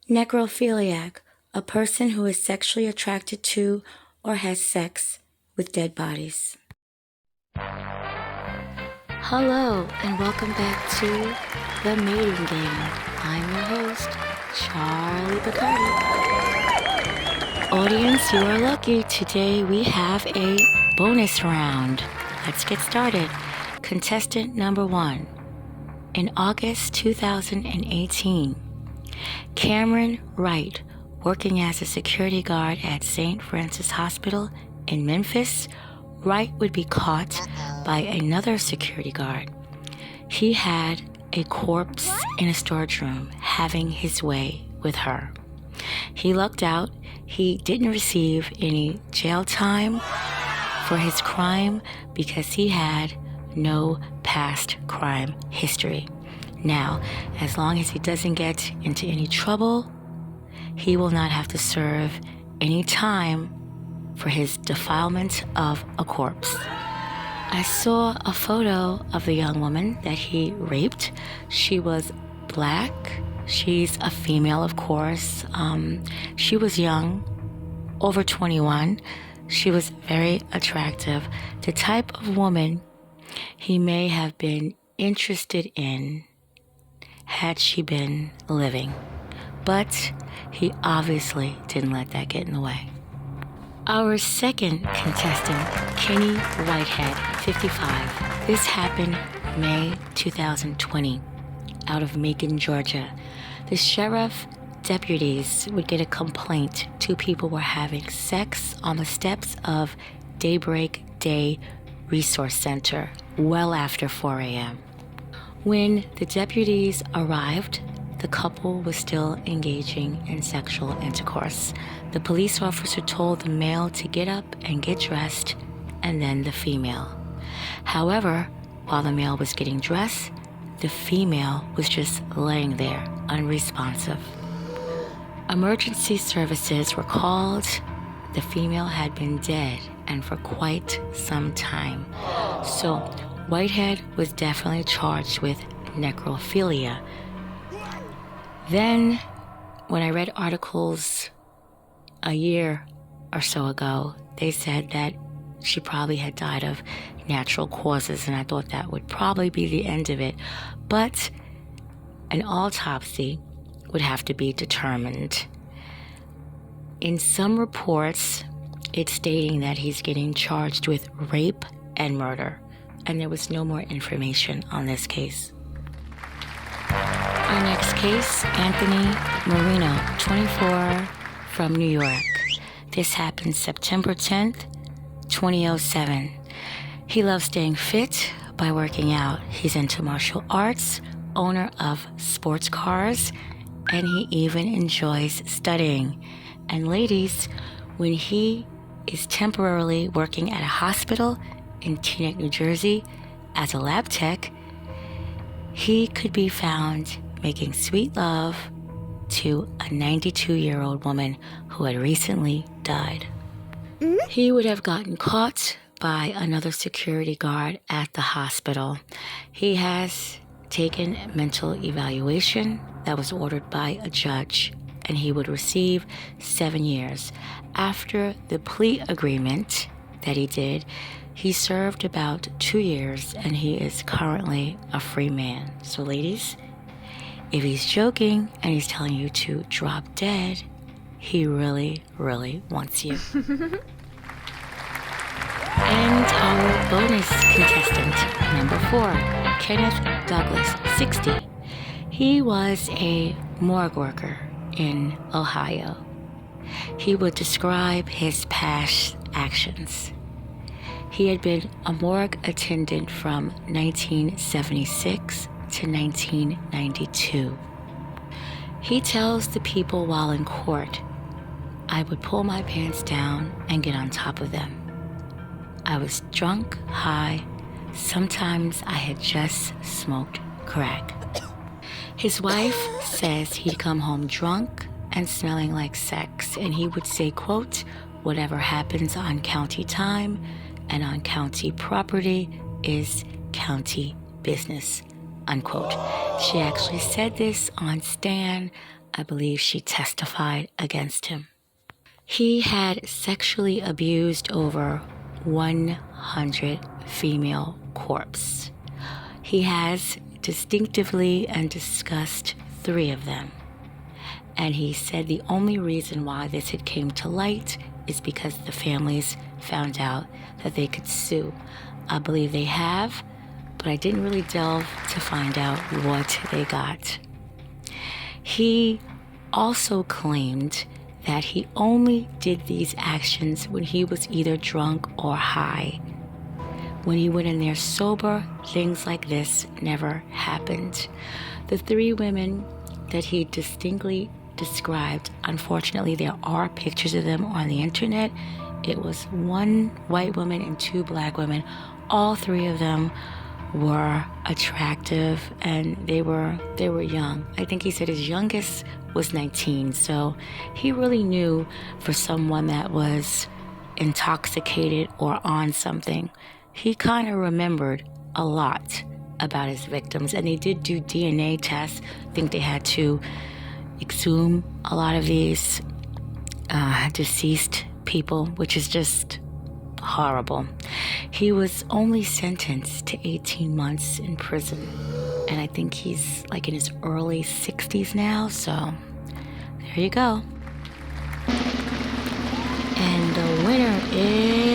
Necrophiliac, a person who is sexually attracted to or has sex with dead bodies. Hello, and welcome back to The Mating Game. I'm your host, Charlie Bacardi. Audience, you are lucky. Today we have a bonus round. Let's get started. Contestant number 1. In August 2018, Cameron Wright, working as a security guard at St. Francis Hospital in Memphis, Wright would be caught by another security guard. He had a corpse in a storage room having his way with her. He lucked out. He didn't receive any jail time for his crime because he had no past crime history. Now, as long as he doesn't get into any trouble, he will not have to serve any time for his defilement of a corpse. I saw a photo of the young woman that he raped. She was black. She's a female, of course. She was young, over 21. She was very attractive. The type of woman he may have been interested in had she been living. But he obviously didn't let that get in the way. Our second contestant, Kenny Whitehead, 55. This happened May 2020 out of Macon, Georgia. The sheriff deputies would get a complaint. 2 people were having sex on the steps of Daybreak Day Resource Center well after 4 a.m. When the deputies arrived, the couple was still engaging in sexual intercourse. The police officer told the male to get up and get dressed, and then the female. However, while the male was getting dressed, the female was just laying there, unresponsive. Emergency services were called. The female had been dead, and for quite some time. So Whitehead was definitely charged with necrophilia. Then, when I read articles a year or so ago, they said that she probably had died of natural causes, and I thought that would probably be the end of it. But an autopsy would have to be determined. In some reports, it's stating that he's getting charged with rape and murder, and there was no more information on this case. Our next case, Anthony Merino, 24, from New York. This happened September 10th, 2007. He loves staying fit by working out. He's into martial arts, owner of sports cars, and he even enjoys studying. And ladies, when he is temporarily working at a hospital in Teaneck, New Jersey, as a lab tech, he could be found making sweet love to a 92-year-old woman who had recently died. He would have gotten caught by another security guard at the hospital. He has taken mental evaluation that was ordered by a judge, and he would receive 7 years. After the plea agreement that he did, he served about 2 years, and he is currently a free man. So ladies, if he's joking and he's telling you to drop dead, he really, really wants you. And our bonus contestant, number 4, Kenneth Douglas, 60. He was a morgue worker in Ohio. He would describe his past actions. He had been a morgue attendant from 1976 to 1992. He tells the people while in court, I would pull my pants down and get on top of them. I was drunk, high. Sometimes I had just smoked crack. His wife says he'd come home drunk and smelling like sex, and he would say, quote, whatever happens on county time and on county property is county business, unquote. She actually said this on stand I believe she testified against him. He had sexually abused over 100 female corpses. He has distinctively and discussed 3 of them. And he said the only reason why this had came to light is because the families found out that they could sue. I believe they have, but I didn't really delve to find out what they got. He also claimed that he only did these actions when he was either drunk or high. When he went in there sober, things like this never happened. The 3 women that he distinctly described, unfortunately, there are pictures of them on the internet. It was 1 white woman and 2 black women. All 3 of them were attractive, and they were young. I think he said his youngest was 19, so he really knew for someone that was intoxicated or on something. He kind of remembered a lot about his victims, and they did do DNA tests. I think they had to exhume a lot of these deceased people, which is just horrible. He was only sentenced to 18 months in prison, and I think he's like in his early 60s now, so there you go. And the winner is